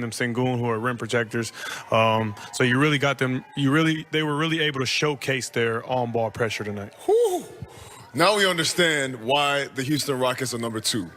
them Sengun, who are rim protectors. So you really got them. They were really able to showcase their on-ball pressure tonight. Whew. Now we understand why the Houston Rockets are number 2.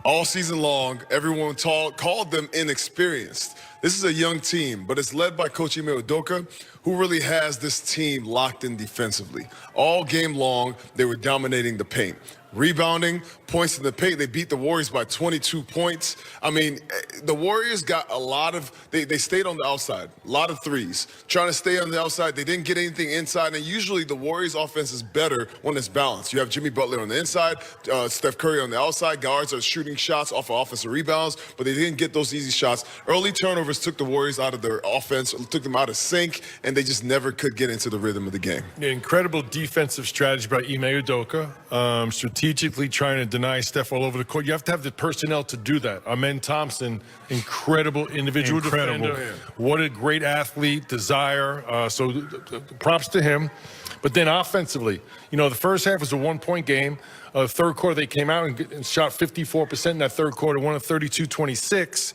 All season long, everyone called them inexperienced. This is a young team, but it's led by Coach Ime Udoka, who really has this team locked in defensively. All game long, they were dominating the paint. Rebounding, points in the paint. They beat the Warriors by 22 points. I mean, the Warriors got a lot of, they stayed on the outside, a lot of threes. Trying to stay on the outside, they didn't get anything inside, and usually the Warriors offense is better when it's balanced. You have Jimmy Butler on the inside, Steph Curry on the outside. Guards are shooting shots off of offensive rebounds, but they didn't get those easy shots. Early turnovers took the Warriors out of their offense, took them out of sync, and they just never could get into the rhythm of the game. Incredible defensive strategy by Ime Udoka, strategically trying to deny Steph all over the court. You have to have the personnel to do that. Amen Thompson, incredible individual defender. What a great athlete, desire. So props to him. But then offensively, the first half was a 1-point game. Third quarter, they came out and shot 54% in that third quarter, won a 32-26.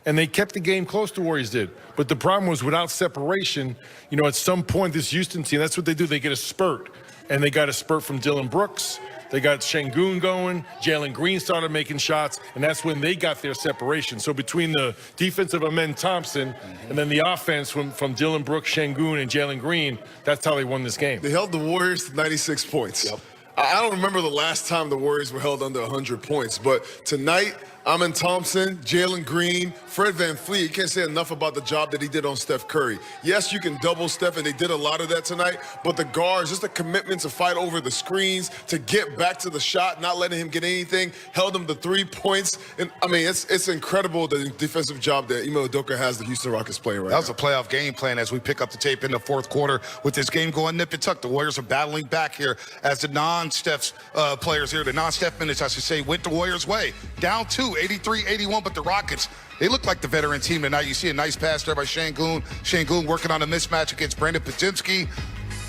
And they kept the game close, the Warriors did. But the problem was without separation, at some point this Houston team, that's what they do. They get a spurt. And they got a spurt from Dylan Brooks. They got Şengün going. Jalen Green started making shots, and that's when they got their separation. So between the defense of Amen Thompson and then the offense from Dylan Brooks, Şengün, and Jalen Green, that's how they won this game. They held the Warriors to 96 points. Yep. I don't remember the last time the Warriors were held under 100 points, but tonight, Amen Thompson, Jalen Green, Fred VanVleet, you can't say enough about the job that he did on Steph Curry. Yes, you can double Steph, and they did a lot of that tonight, but the guards, just the commitment to fight over the screens, to get back to the shot, not letting him get anything, held him to 3 points. And I mean, it's incredible the defensive job that Ime Udoka has the Houston Rockets playing right now. That was a playoff game plan as we pick up the tape in the fourth quarter with this game going nip and tuck. The Warriors are battling back here as the non-Steph players here, the non-Steph minutes, I should say, went the Warriors' way. Down 2, 83-81, but the Rockets, they look like the veteran team tonight. You see a nice pass there by Şengün. Şengün working on a mismatch against Brandon Podziemski.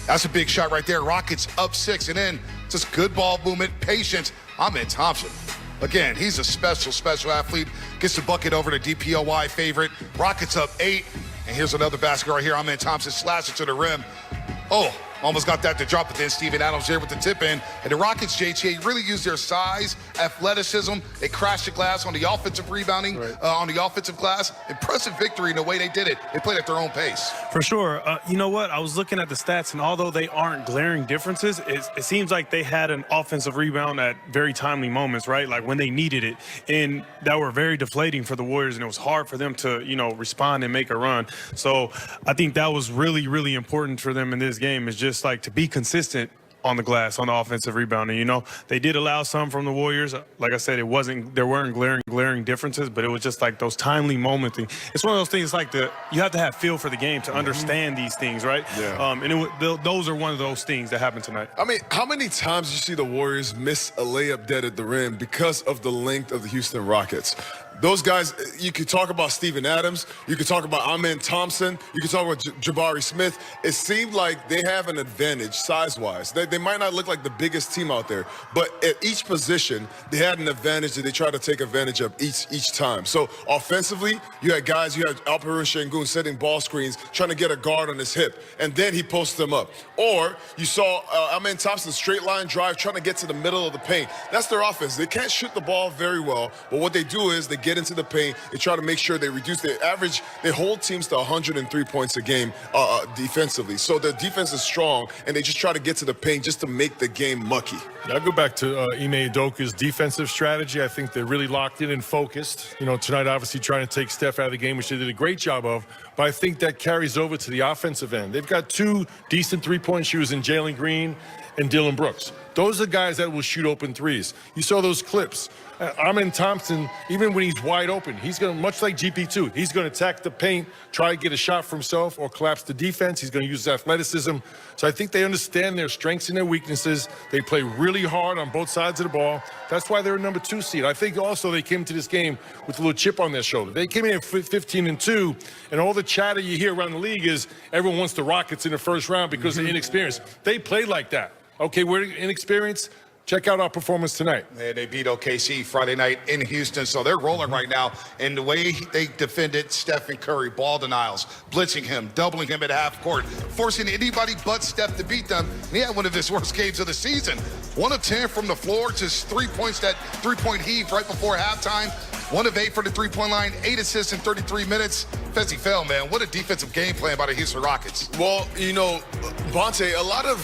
That's a big shot right there. Rockets up 6, and then just good ball movement, patience. Amen Thompson. Again, he's a special athlete. Gets the bucket over to DPOY favorite. Rockets up 8, and here's another basket right here. Amen Thompson slashes to the rim. Oh, almost got that to drop, but then Steven Adams there with the tip in. And the Rockets, JTA, really use their size, athleticism. They crashed the glass on the offensive rebounding, on the offensive glass. Impressive victory in the way they did it. They played at their own pace. For sure. You know what? I was looking at the stats, and although they aren't glaring differences, it seems like they had an offensive rebound at very timely moments, right? Like when they needed it, and that were very deflating for the Warriors, and it was hard for them to, respond and make a run. So I think that was really, really important for them in this game, is just like to be consistent on the glass, on the offensive rebounding. They did allow some from the Warriors. Like I said, there weren't glaring differences, but it was just like those timely moments. It's one of those things like you have to have feel for the game to understand these things, right? Yeah. And those are one of those things that happened tonight. I mean, how many times you see the Warriors miss a layup dead at the rim because of the length of the Houston Rockets? Those guys, you could talk about Steven Adams, you could talk about Amen Thompson, you could talk about Jabari Smith. It seemed like they have an advantage size-wise. They might not look like the biggest team out there, but at each position, they had an advantage that they try to take advantage of each time. So offensively, you had Alperen Şengün setting ball screens, trying to get a guard on his hip, and then he posts them up. Or you saw Amen Thompson straight line drive, trying to get to the middle of the paint. That's their offense. They can't shoot the ball very well, but what they do is they get into the paint, they try to make sure they reduce their average. They hold teams to 103 points a game defensively. So their defense is strong, and they just try to get to the paint just to make the game mucky. I'll go back to Ime Udoka's defensive strategy. I think they're really locked in and focused. Tonight, obviously, trying to take Steph out of the game, which they did a great job of. But I think that carries over to the offensive end. They've got 2 decent three-point shooters in Jalen Green and Dylan Brooks. Those are guys that will shoot open threes. You saw those clips. Amen Thompson, even when he's wide open, he's going to, much like GP2, he's going to attack the paint, try to get a shot for himself or collapse the defense. He's going to use his athleticism. So I think they understand their strengths and their weaknesses. They play really hard on both sides of the ball. That's why they're a number 2 seed. I think also they came to this game with a little chip on their shoulder. They came in at 15-2, and all the chatter you hear around the league is everyone wants the Rockets in the first round because they're inexperienced. They play like that. Okay, we're inexperienced. Check out our performance tonight. And they beat OKC Friday night in Houston, so they're rolling right now. And the way they defended Stephen Curry, ball denials, blitzing him, doubling him at half court, forcing anybody but Steph to beat them. And he had one of his worst games of the season. 1 of 10 from the floor, just 3 points, that three-point heave right before halftime. 1 of 8 for the three-point line, 8 assists in 33 minutes. Fezzi fell, man. What a defensive game plan by the Houston Rockets. Well, you know, Bonte, a lot of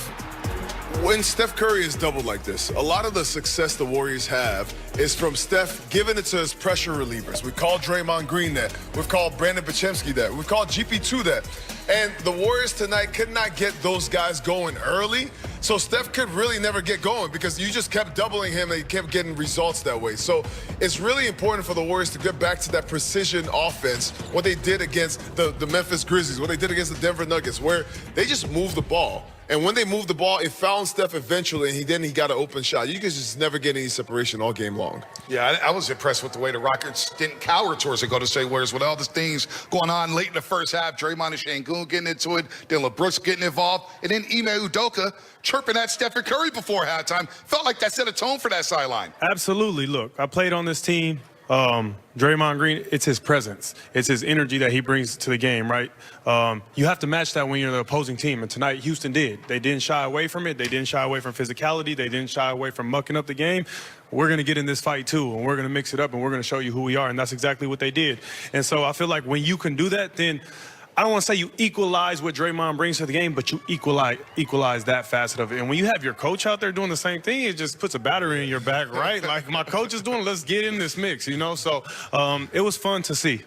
when Steph Curry is doubled like this, a lot of the success the Warriors have is from Steph giving it to his pressure relievers. We call Draymond Green that. We've called Brandon Podziemski that. We've called GP2 that. And the Warriors tonight could not get those guys going early. So Steph could really never get going because you just kept doubling him and he kept getting results that way. So it's really important for the Warriors to get back to that precision offense, what they did against the Memphis Grizzlies, what they did against the Denver Nuggets, where they just moved the ball. And when they moved the ball, it found Steph eventually, and he got an open shot. You could just never get any separation all game long. Yeah, I was impressed with the way the Rockets didn't cower towards the Golden State Warriors with all the things going on late in the first half. Draymond and Şengün getting into it, Dylan Brooks getting involved, and then Ime Udoka chirping at Stephen Curry before halftime. Felt like that set a tone for that sideline. Absolutely. Look, I played on this team. Draymond Green, it's his presence. It's his energy that he brings to the game, right? You have to match that when you're the opposing team, and tonight Houston did. They didn't shy away from it. They didn't shy away from physicality. They didn't shy away from mucking up the game. We're going to get in this fight too, and we're going to mix it up, and we're going to show you who we are, and that's exactly what they did. And so I feel like when you can do that, then I don't want to say you equalize what Draymond brings to the game, but you equalize that facet of it. And when you have your coach out there doing the same thing, it just puts a battery in your back, right? Like my coach is doing, let's get in this mix, you know? So it was fun to see.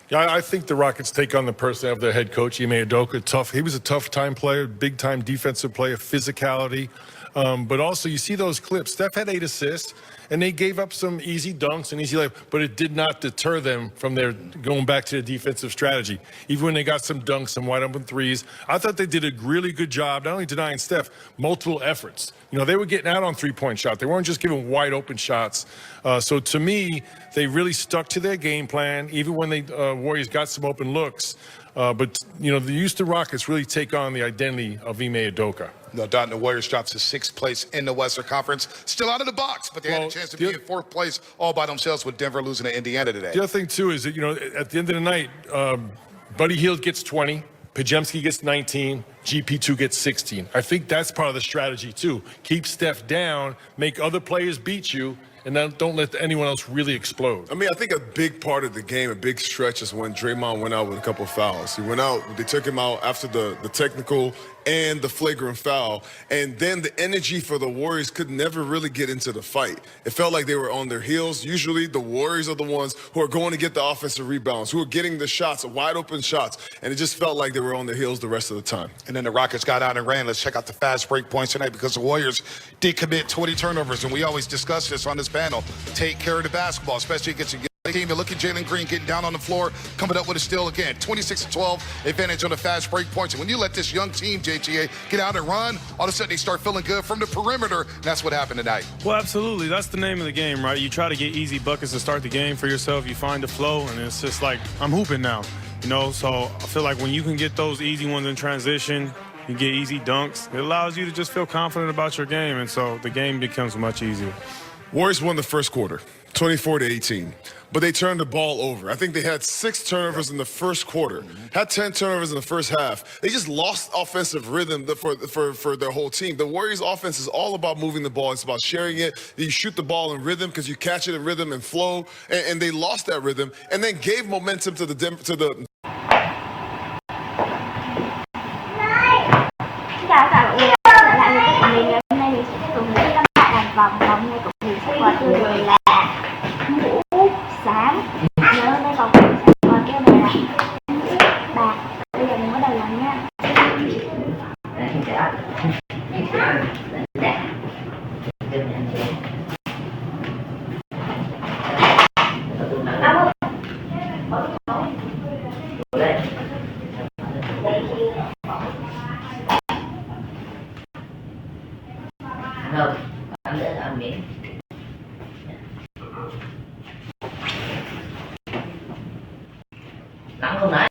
Yeah, I think the Rockets take on the person of their head coach, Ime Udoka. Tough. He was a tough-time player, big-time defensive player, physicality. But also, you see those clips. Steph had 8 assists, and they gave up some easy dunks and easy layups, but it did not deter them from their going back to the defensive strategy. Even when they got some dunks, some wide-open threes, I thought they did a really good job, not only denying Steph, multiple efforts. You know, they were getting out on three-point shots. They weren't just giving wide-open shots. So to me, they really stuck to their game plan, even when the Warriors got some open looks. But, you know, the Houston Rockets really take on the identity of Ime Udoka. No doubt, the Warriors dropped to 6th place in the Western Conference. Still out of the box, but they had a chance to be in 4th place all by themselves with Denver losing to Indiana today. The other thing, too, is that, you know, at the end of the night, Buddy Hield gets 20, Podziemski gets 19, GP2 gets 16. I think that's part of the strategy, too. Keep Steph down, make other players beat you, and then don't let anyone else really explode. I mean, I think a big part of the game, a big stretch is when Draymond went out with a couple of fouls. He went out, they took him out after the technical and the flagrant foul. And then the energy for the Warriors could never really get into the fight. It felt like they were on their heels. Usually the Warriors are the ones who are going to get the offensive rebounds, who are getting the shots, wide open shots. And it just felt like they were on their heels the rest of the time. And then the Rockets got out and ran. Let's check out the fast break points tonight because the Warriors did commit 20 turnovers. And we always discuss this on this panel. Take care of the basketball, especially against a team. You look at Jalen Green getting down on the floor, coming up with a steal again. 26-12 advantage on the fast break points. And when you let this young team, JTA, get out and run, all of a sudden they start feeling good from the perimeter. And that's what happened tonight. Well, absolutely. That's the name of the game, right? You try to get easy buckets to start the game for yourself. You find the flow, and it's just like, I'm hooping now. You know, so I feel like when you can get those easy ones in transition, you get easy dunks, it allows you to just feel confident about your game. And so the game becomes much easier. Warriors won the first quarter, 24-18. But they turned the ball over. I think they had 6 turnovers in the first quarter, had 10 turnovers in the first half. They just lost offensive rhythm for their whole team. The Warriors' offense is all about moving the ball. It's about sharing it. You shoot the ball in rhythm because you catch it in rhythm and flow. And they lost that rhythm and then gave momentum to the Chào tất cả mọi người đã trở lại với kênh của mình. Ngày hôm nay mình sẽ tiếp tục với các bạn làm vòng vòng này của mình sẽ có tiêu đề là mũ xám. Nhớ hôm nay vòng mình sẽ có tiêu đề là bạc. Bây giờ mình bắt đầu làm nha. Không, ăn để ăn miếng. Nóng không đấy?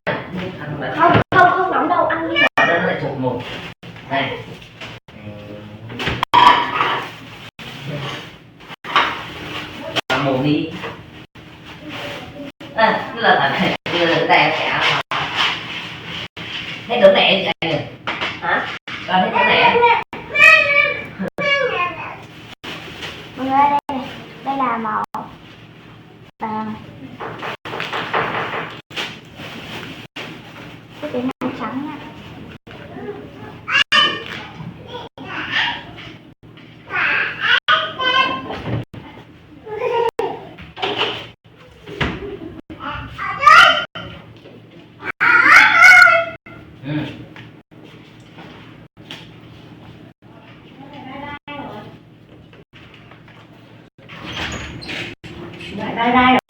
Không nóng đâu, ăn đi. Nó lại thuộc mồm. Này. Thấy tưởng mẹ gì vậy? Hả? Con thấy tưởng mẹ? Mọi người ơi, đây này, đây là màu vàng, cái tiếng màu trắng nha. Đây đây